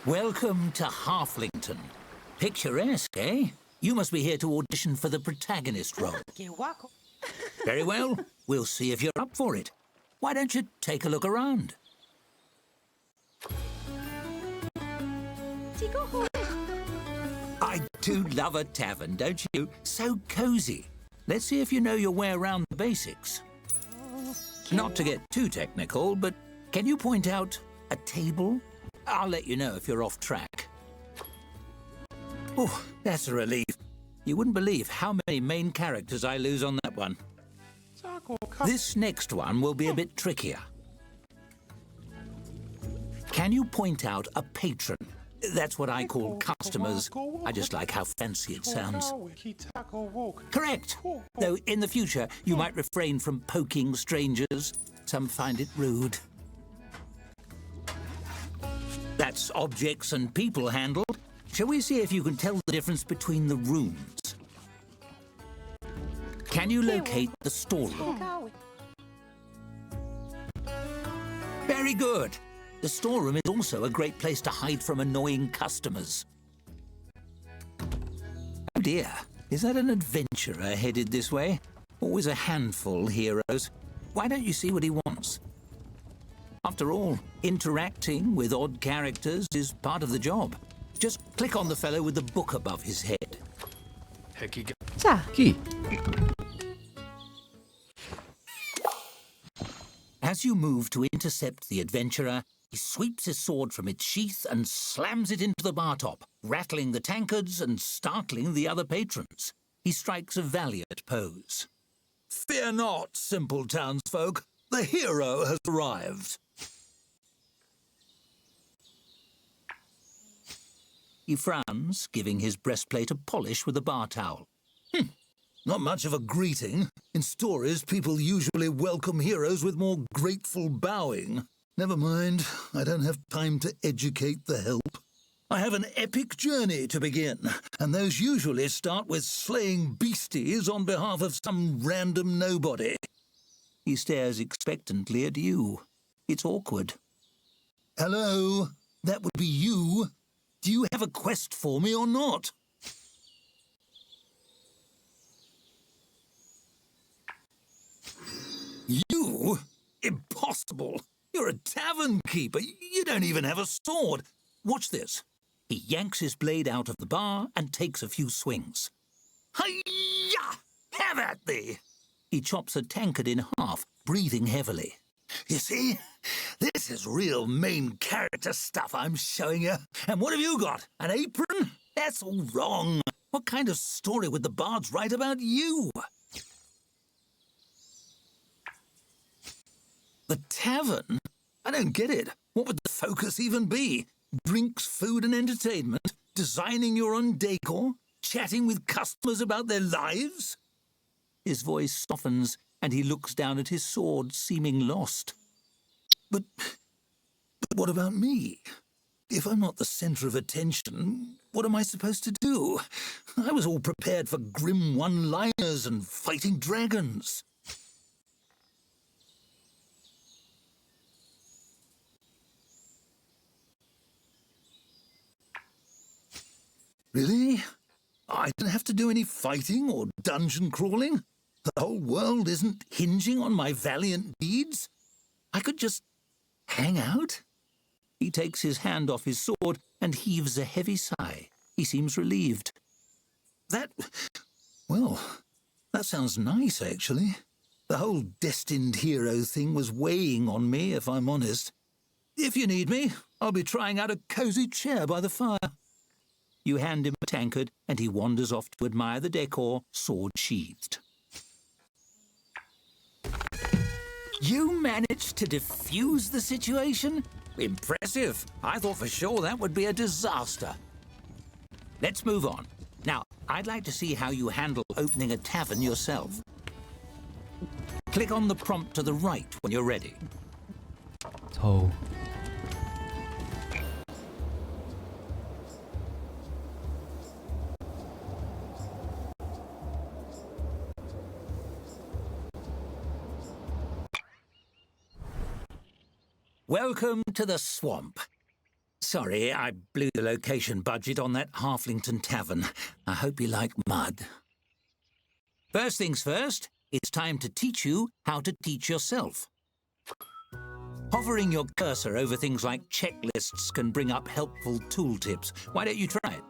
Welcome to Halflington. Picturesque, eh? You must be here to audition for the protagonist role. Very well. We'll see if you're up for it. Why don't you take a look around? I do love a tavern, don't you? So cozy. Let's see if you know your way around the basics. Not to get too technical, but can you point out a table? I'll let you know if you're off track. Oh, that's a relief. You wouldn't believe how many main characters I lose on that one. This next one will be a bit trickier. Can you point out a patron? That's what I call customers. I just like how fancy it sounds. Correct. Though in the future, you might refrain from poking strangers. Some find it rude. That's objects and people handled. Shall we see if you can tell the difference between the rooms? Can you locate the storeroom? Very good. The storeroom is also a great place to hide from annoying customers. Oh dear, is that an adventurer headed this way? Always a handful, heroes. Why don't you see what he wants? After all, interacting with odd characters is part of the job. Just click on the fellow with the book above his head. 자, Chi? As you move to intercept the adventurer, he sweeps his sword from its sheath and slams it into the bar top, rattling the tankards and startling the other patrons. He strikes a valiant pose. Fear not, simple townsfolk. The hero has arrived. He frowns, giving his breastplate a polish with a bar towel. Not much of a greeting. In stories, people usually welcome heroes with more grateful bowing. Never mind, I don't have time to educate the help. I have an epic journey to begin, and those usually start with slaying beasties on behalf of some random nobody. He stares expectantly at you. It's awkward. Hello? That would be you? Do you have a quest for me or not? You? Impossible! You're a tavern keeper. You don't even have a sword. Watch this. He yanks his blade out of the bar and takes a few swings. Hi-ya! Have at thee! He chops a tankard in half, breathing heavily. You see? This is real main character stuff I'm showing you. And what have you got? An apron? That's all wrong. What kind of story would the bards write about you? The tavern? I don't get it. What would the focus even be? Drinks, food and entertainment? Designing your own decor? Chatting with customers about their lives? His voice softens and he looks down at his sword, seeming lost. But what about me? If I'm not the centre of attention, what am I supposed to do? I was all prepared for grim one-liners and fighting dragons. Really? I don't have to do any fighting or dungeon crawling? The whole world isn't hinging on my valiant deeds? I could just hang out? He takes his hand off his sword and heaves a heavy sigh. He seems relieved. Well, that sounds nice, actually. The whole destined hero thing was weighing on me, if I'm honest. If you need me, I'll be trying out a cozy chair by the fire. You hand him a tankard, and he wanders off to admire the decor, sword sheathed. You managed to defuse the situation? Impressive. I thought for sure that would be a disaster. Let's move on. Now, I'd like to see how you handle opening a tavern yourself. Click on the prompt to the right when you're ready. 저 Welcome to the swamp. Sorry, I blew the location budget on that Halflington tavern. I hope you like mud. First things first, it's time to teach you how to teach yourself. Hovering your cursor over things like checklists can bring up helpful tooltips. Why don't you try it?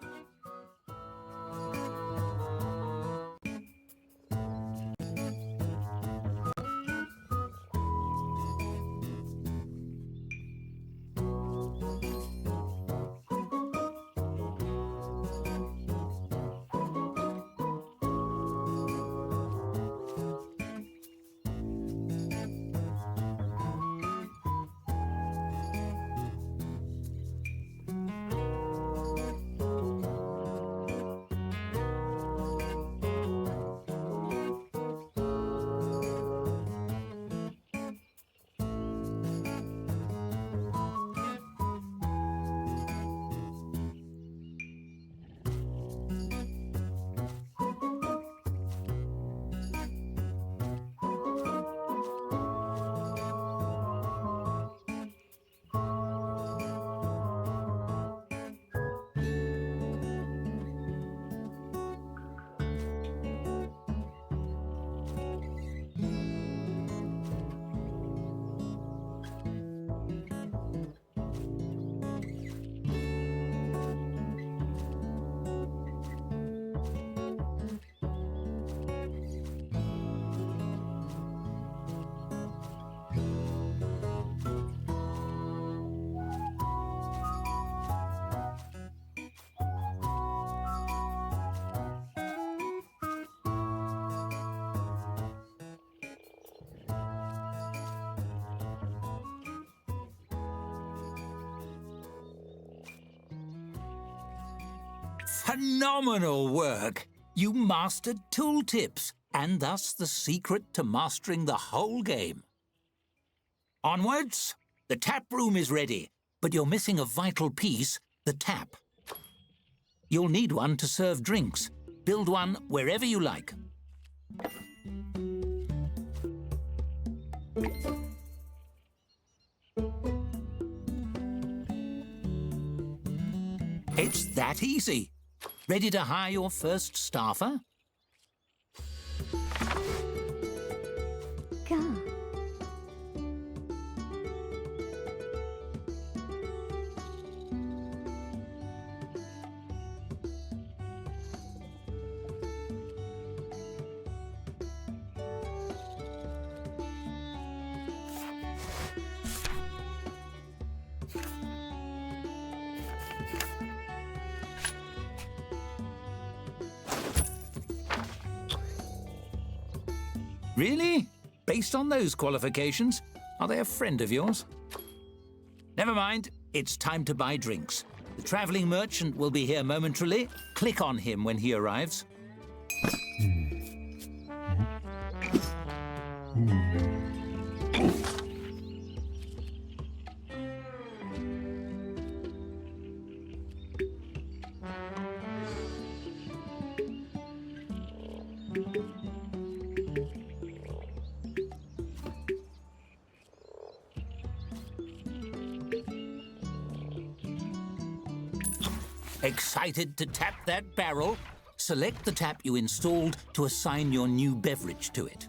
Phenomenal work! You mastered tooltips, and thus the secret to mastering the whole game. Onwards! The tap room is ready, but you're missing a vital piece, the tap. You'll need one to serve drinks. Build one wherever you like. It's that easy. Ready to hire your first staffer? Go. Really? Based on those qualifications? Are they a friend of yours? Never mind. It's time to buy drinks. The travelling merchant will be here momentarily. Click on him when he arrives. Excited to tap that barrel? Select the tap you installed to assign your new beverage to it.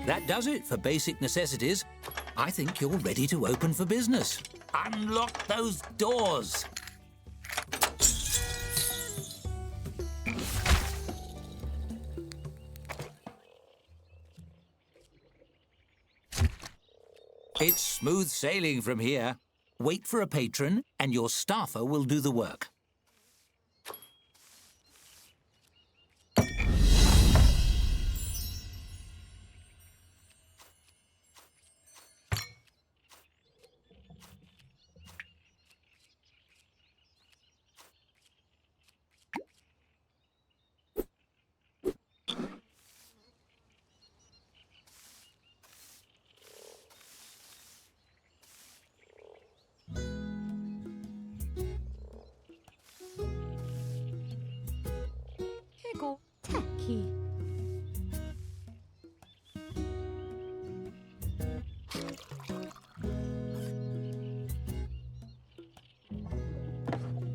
That does it for basic necessities. I think you're ready to open for business. Unlock those doors. It's smooth sailing from here. Wait for a patron and your staffer will do the work. Tacky.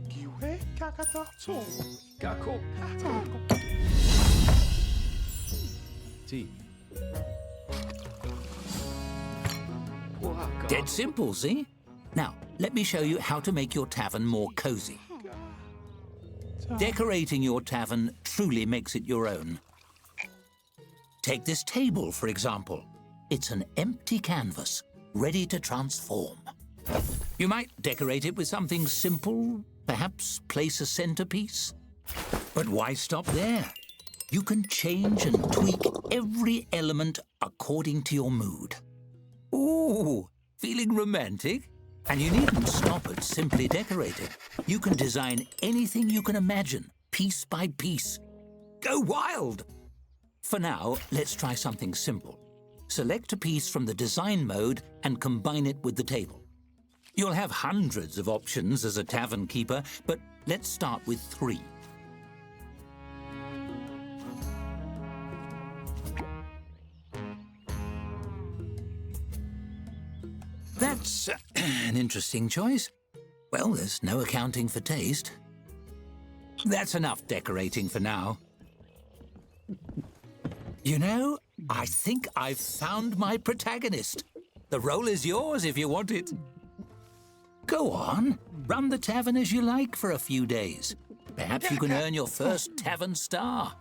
Kiwe kakatato. Kako. T. Dead simple, see? Now, let me show you how to make your tavern more cozy. Decorating your tavern truly makes it your own. Take this table, for example. It's an empty canvas, ready to transform. You might decorate it with something simple, perhaps place a centerpiece. But why stop there? You can change and tweak every element according to your mood. Ooh, feeling romantic? And you needn't stop at simply decorating. You can design anything you can imagine, piece by piece. Go wild! For now, let's try something simple. Select a piece from the design mode and combine it with the table. You'll have hundreds of options as a tavern keeper, but let's start with 3. That's an interesting choice. Well, there's no accounting for taste. That's enough decorating for now. You know, I think I've found my protagonist. The role is yours if you want it. Go on, run the tavern as you like for a few days. Perhaps you can earn your first tavern star.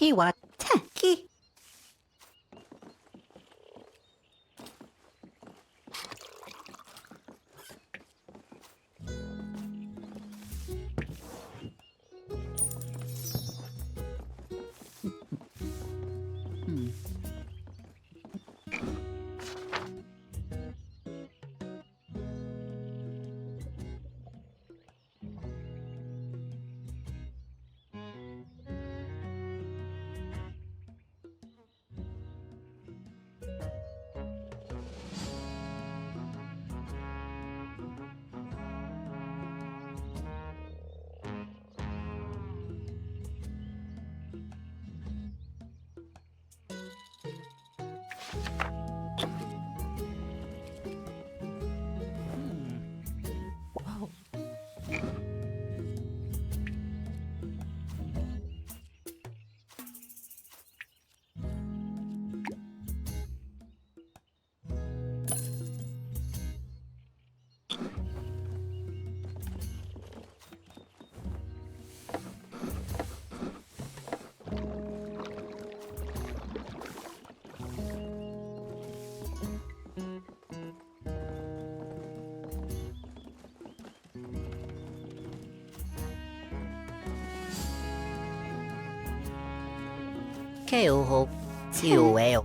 Hiwataki. Keuho. Tiueo.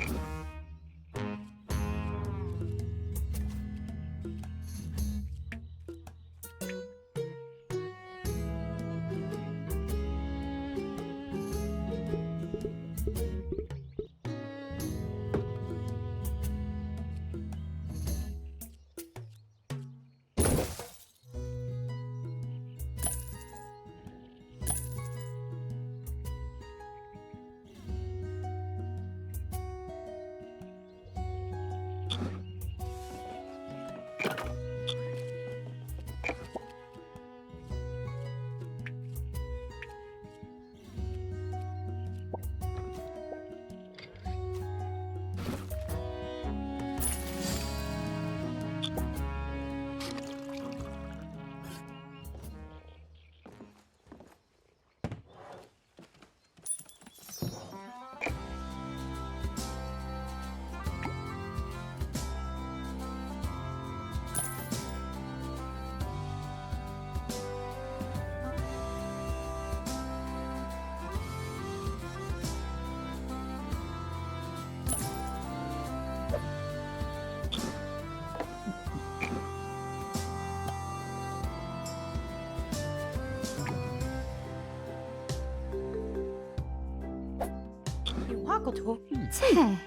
Wakoto. Te.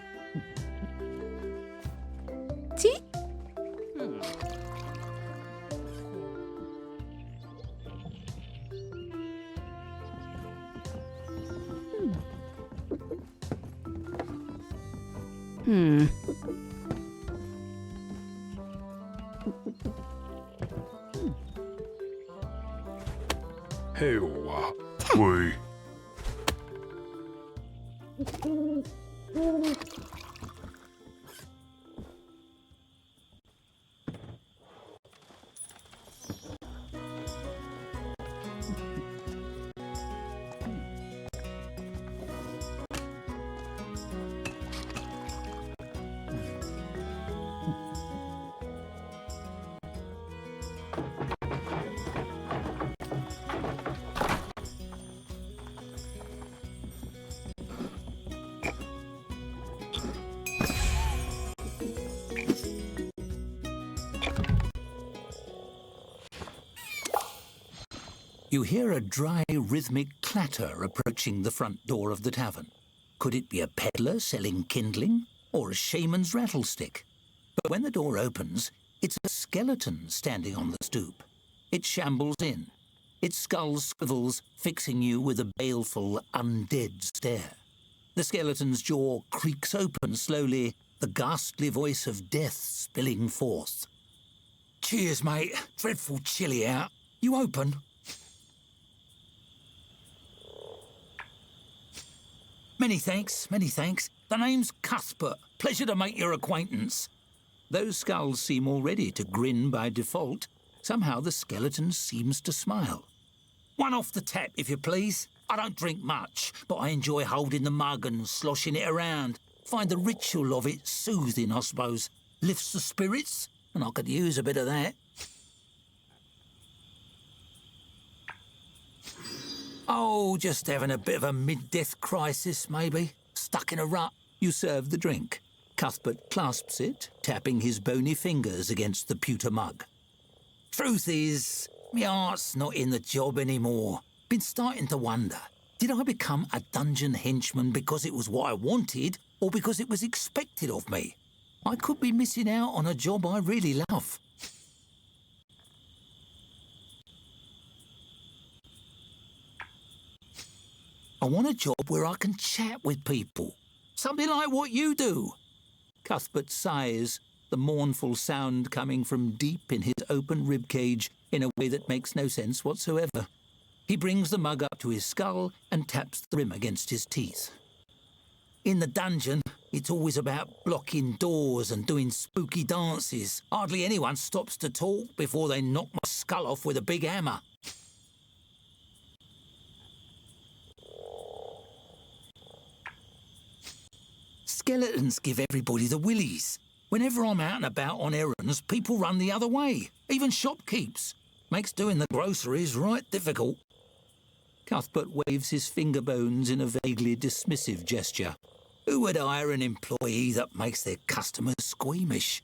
Ti. Hewa. Wei. You hear a dry, rhythmic clatter approaching the front door of the tavern. Could it be a peddler selling kindling, or a shaman's rattlestick? But when the door opens, it's a skeleton standing on the stoop. It shambles in. Its skull swivels, fixing you with a baleful, undead stare. The skeleton's jaw creaks open slowly, the ghastly voice of death spilling forth. "Cheers, mate. Dreadful chilly out. You open?" Many thanks, many thanks. The name's Cuthbert. Pleasure to make your acquaintance." Those skulls seem already to grin by default. Somehow the skeleton seems to smile. "One off the tap, if you please. I don't drink much, but I enjoy holding the mug and sloshing it around. Find the ritual of it soothing, I suppose. Lifts the spirits, and I could use a bit of that. Oh, just having a bit of a mid-death crisis, maybe. Stuck in a rut. You serve the drink. Cuthbert clasps it, tapping his bony fingers against the pewter mug. Truth is, my heart's not in the job anymore. Been starting to wonder, did I become a dungeon henchman because it was what I wanted, or because it was expected of me? I could be missing out on a job I really love. I want a job where I can chat with people. Something like what you do. Cuthbert sighs, the mournful sound coming from deep in his open ribcage in a way that makes no sense whatsoever. He brings the mug up to his skull and taps the rim against his teeth. In the dungeon, it's always about blocking doors and doing spooky dances. Hardly anyone stops to talk before they knock my skull off with a big hammer. Skeletons give everybody the willies. Whenever I'm out and about on errands, people run the other way. Even shopkeeps. Makes doing the groceries right difficult. Cuthbert waves his finger bones in a vaguely dismissive gesture. Who would hire an employee that makes their customers squeamish?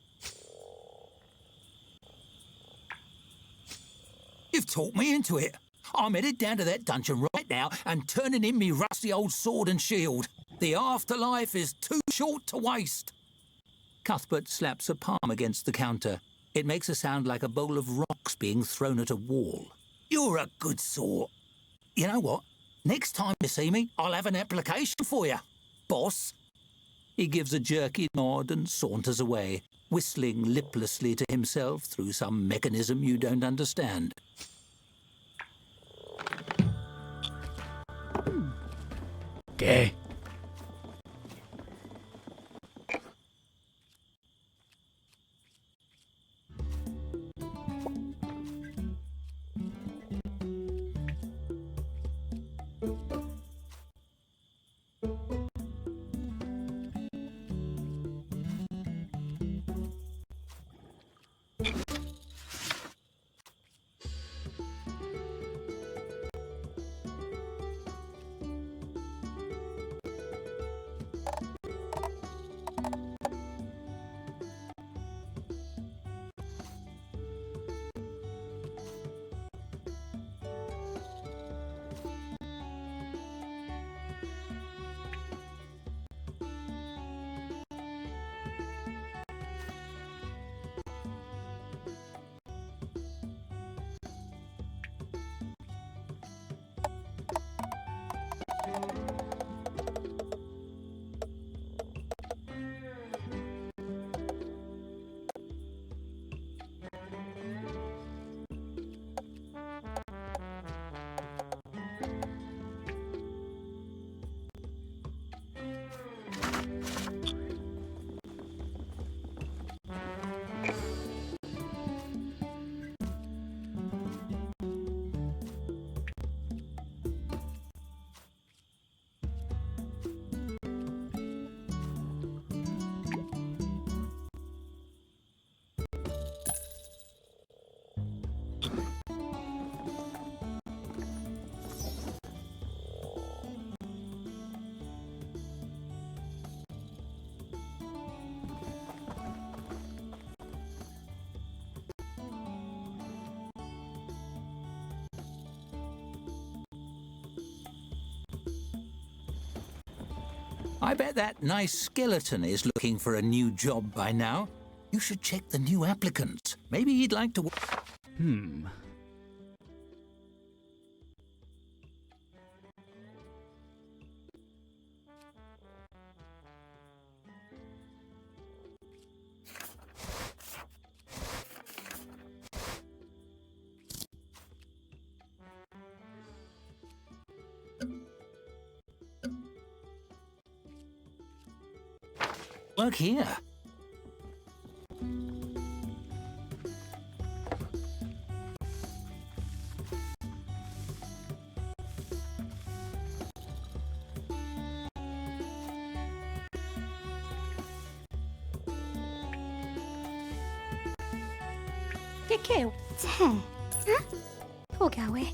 You've talked me into it. I'm headed down to that dungeon right now and turning in me rusty old sword and shield. The afterlife is too short to waste. Cuthbert slaps a palm against the counter. It makes a sound like a bowl of rocks being thrown at a wall. You're a good sort. You know what? Next time you see me, I'll have an application for you, boss. He gives a jerky nod and saunters away, whistling liplessly to himself through some mechanism you don't understand. ¿Qué? I bet that nice skeleton is looking for a new job by now. You should check the new applicants. Maybe he'd like to... work here. cái kêu. Chà. Hả? Cô gạo ấy.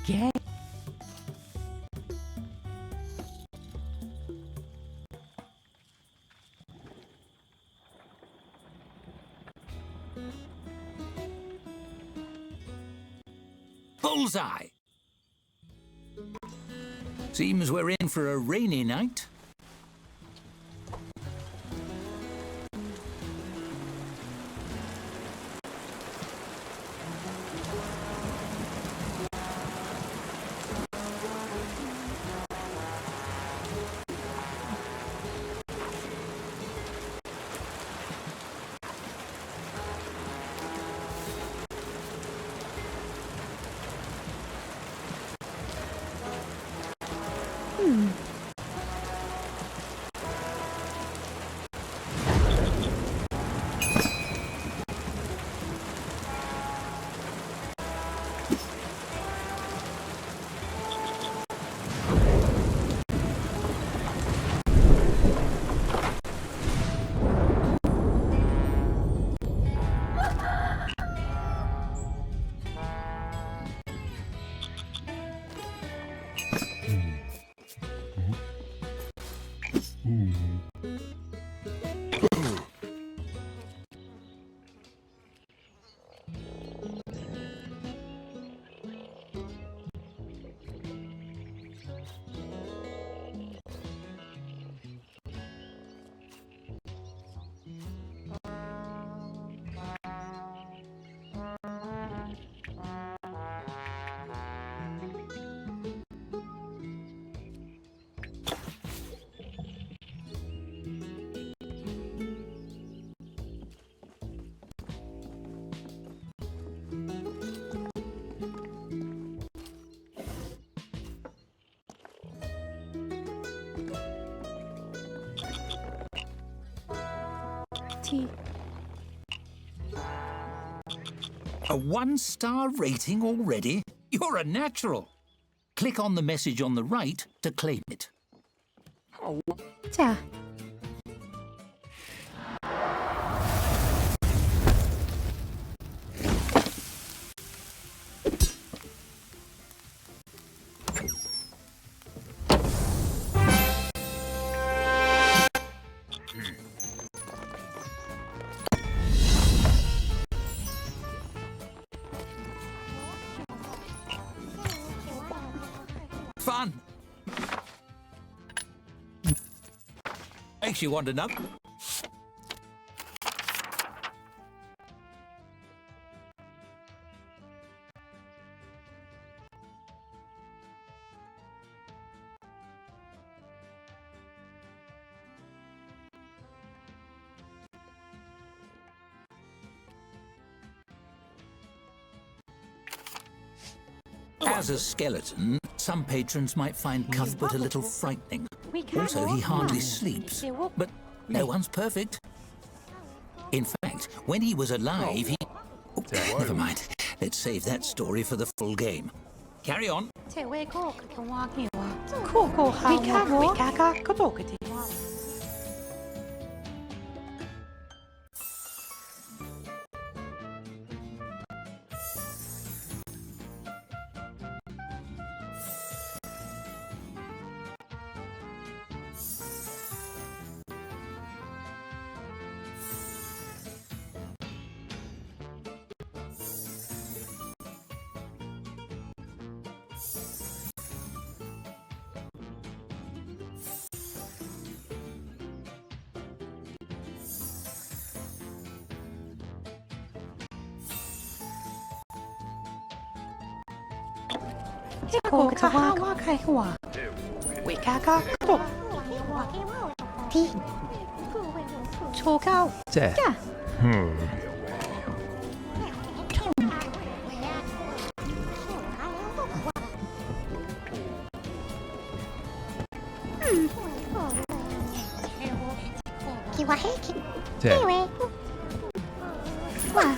Ghê. Bullseye! Seems we're in for a rainy night. Thì A 1-star rating already? You're a natural. Click on the message on the right to claim it. chà. Fun! Makes you want to know. As a skeleton, some patrons might find Cuthbert a little frightening. Also, he hardly sleeps. But no one's perfect. In fact, when he was alive, he... Oh, never mind. Let's save that story for the full game. Carry on. 即係喂嗰個嘅話嘅話，嗰個係我家家嗰度嘅地方。一個嘅話嘅話，回家家嗰度。啲錯交。即係呀。即係哇！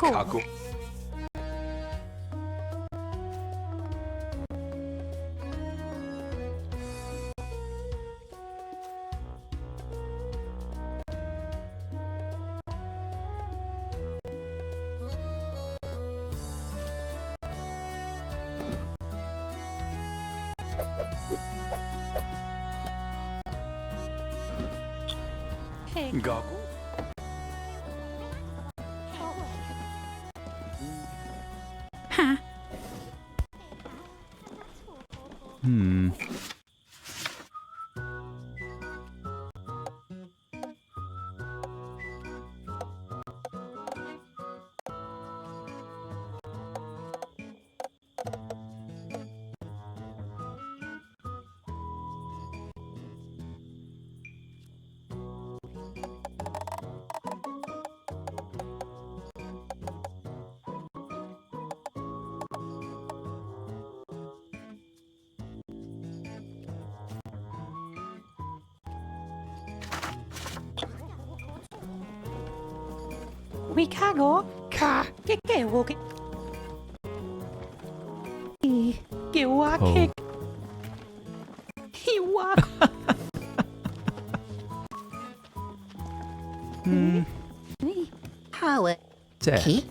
Caco. Gago. Wicago, ca, que woke. Que wake. He walk. How? 자, Key?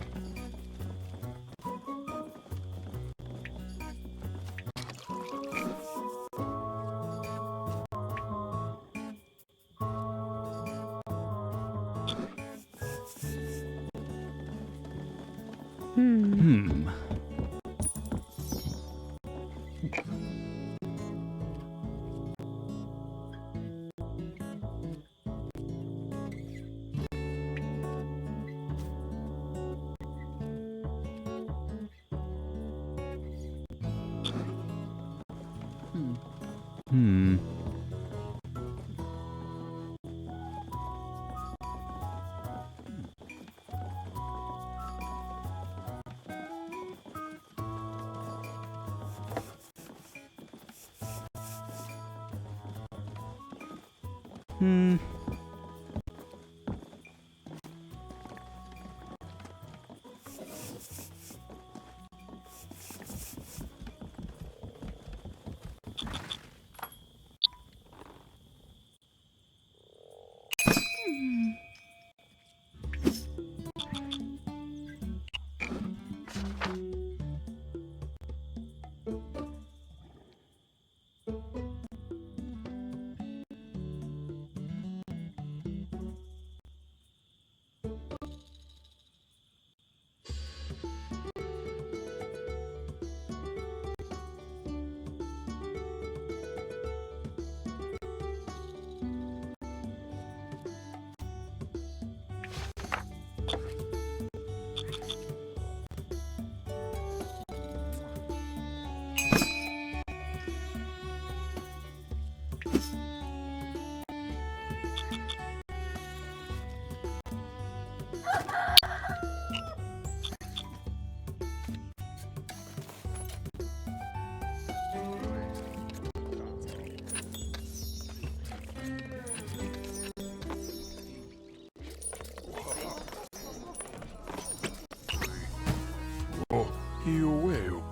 Io.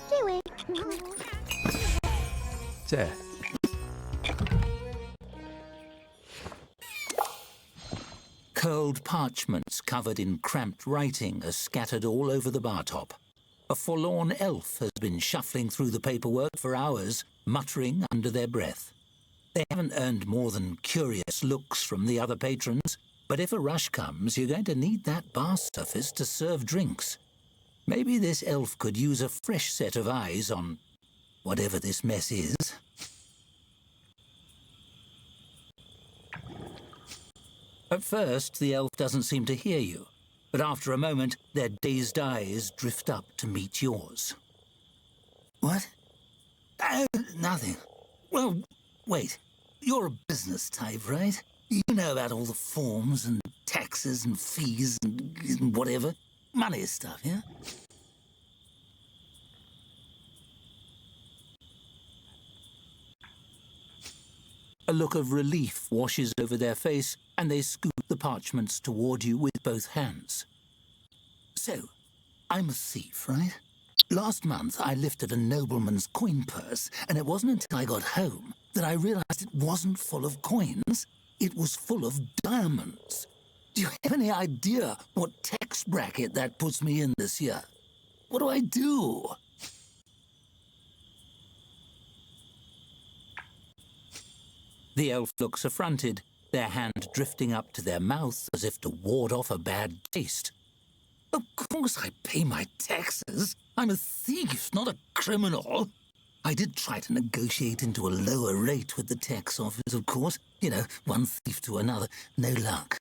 Kiwi. 자, Curled parchments covered in cramped writing are scattered all over the bar top. A forlorn elf has been shuffling through the paperwork for hours, muttering under their breath. They haven't earned more than curious looks from the other patrons, but if a rush comes, you're going to need that bar surface to serve drinks. Maybe this elf could use a fresh set of eyes on whatever this mess is. At first, the elf doesn't seem to hear you, but after a moment, their dazed eyes drift up to meet yours. What? Nothing. Well, wait. You're a business type, right? You know about all the forms and taxes and fees and whatever. Money stuff, yeah? A look of relief washes over their face, and they scoop the parchments toward you with both hands. So, I'm a thief, right? Last month, I lifted a nobleman's coin purse, and it wasn't until I got home that I realized it wasn't full of coins. It was full of diamonds. Do you have any idea what tax bracket that puts me in this year? What do I do? The elf looks affronted, their hand drifting up to their mouth as if to ward off a bad taste. Of course I pay my taxes. I'm a thief, not a criminal. I did try to negotiate into a lower rate with the tax office, of course. You know, one thief to another. No luck.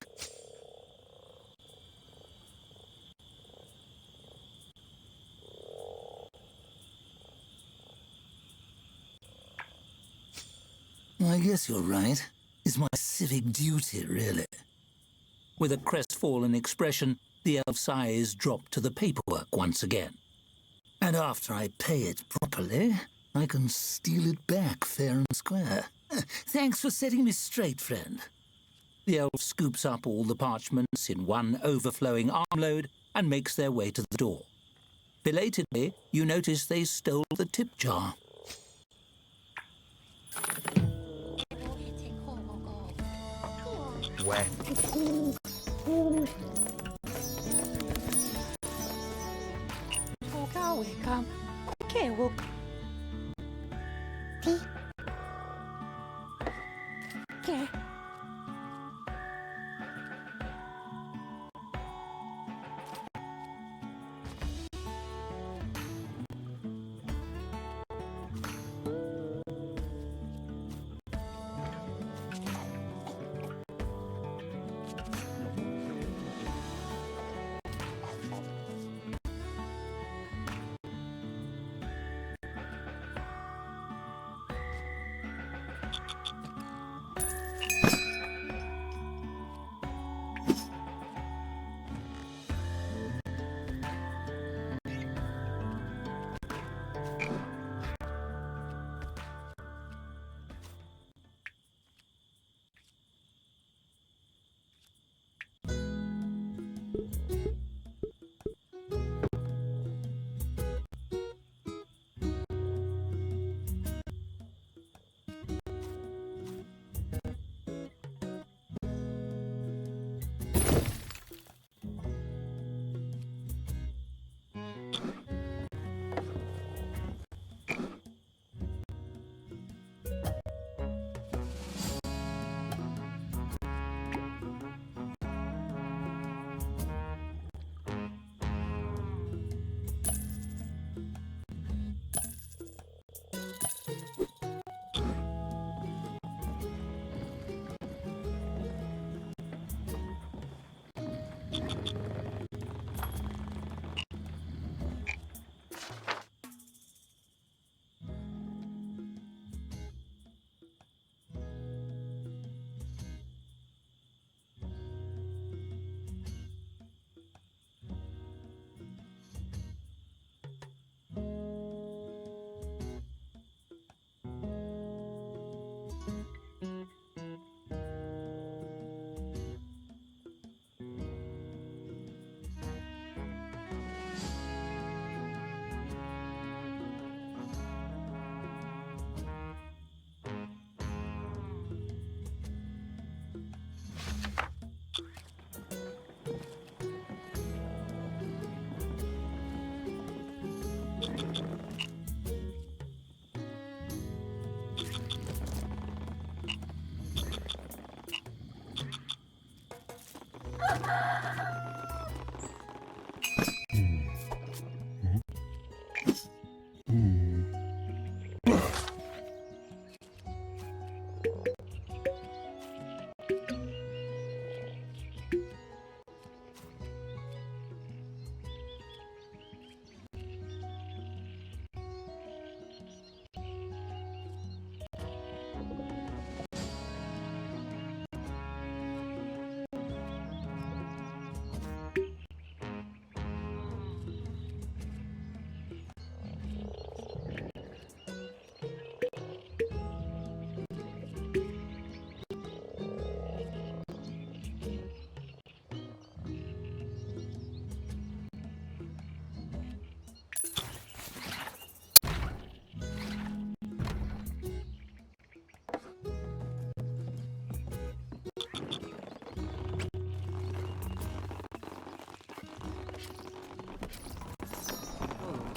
I guess you're right. It's my civic duty, really. With a crestfallen expression, the elf's eyes drop to the paperwork once again. And after I pay it properly, I can steal it back fair and square. Thanks for setting me straight, friend. The elf scoops up all the parchments in one overflowing armload and makes their way to the door. Belatedly, you notice they stole the tip jar. When?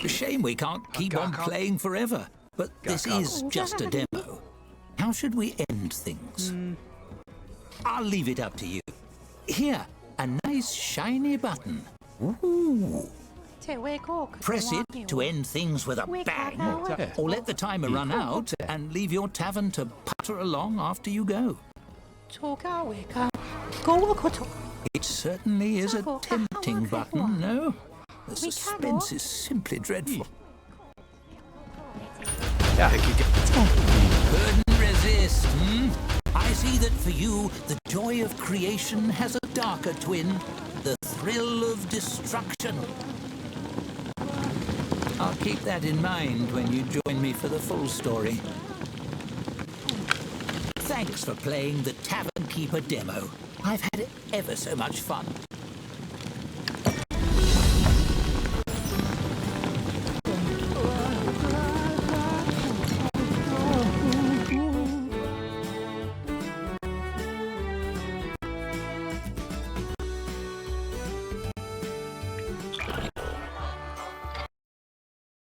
Shame we can't keep on playing forever, but this is just a demo. How should we end things? I'll leave it up to you. Here, a nice shiny button. Ooh. Press it to end things with a bang, or let the timer run out and leave your tavern to putter along after you go. It certainly is a tempting button, no? The suspense is simply dreadful. Couldn't resist, I see that for you, the joy of creation has a darker twin, the thrill of destruction. I'll keep that in mind when you join me for the full story. Thanks for playing the Tavern Keeper demo. I've had ever so much fun.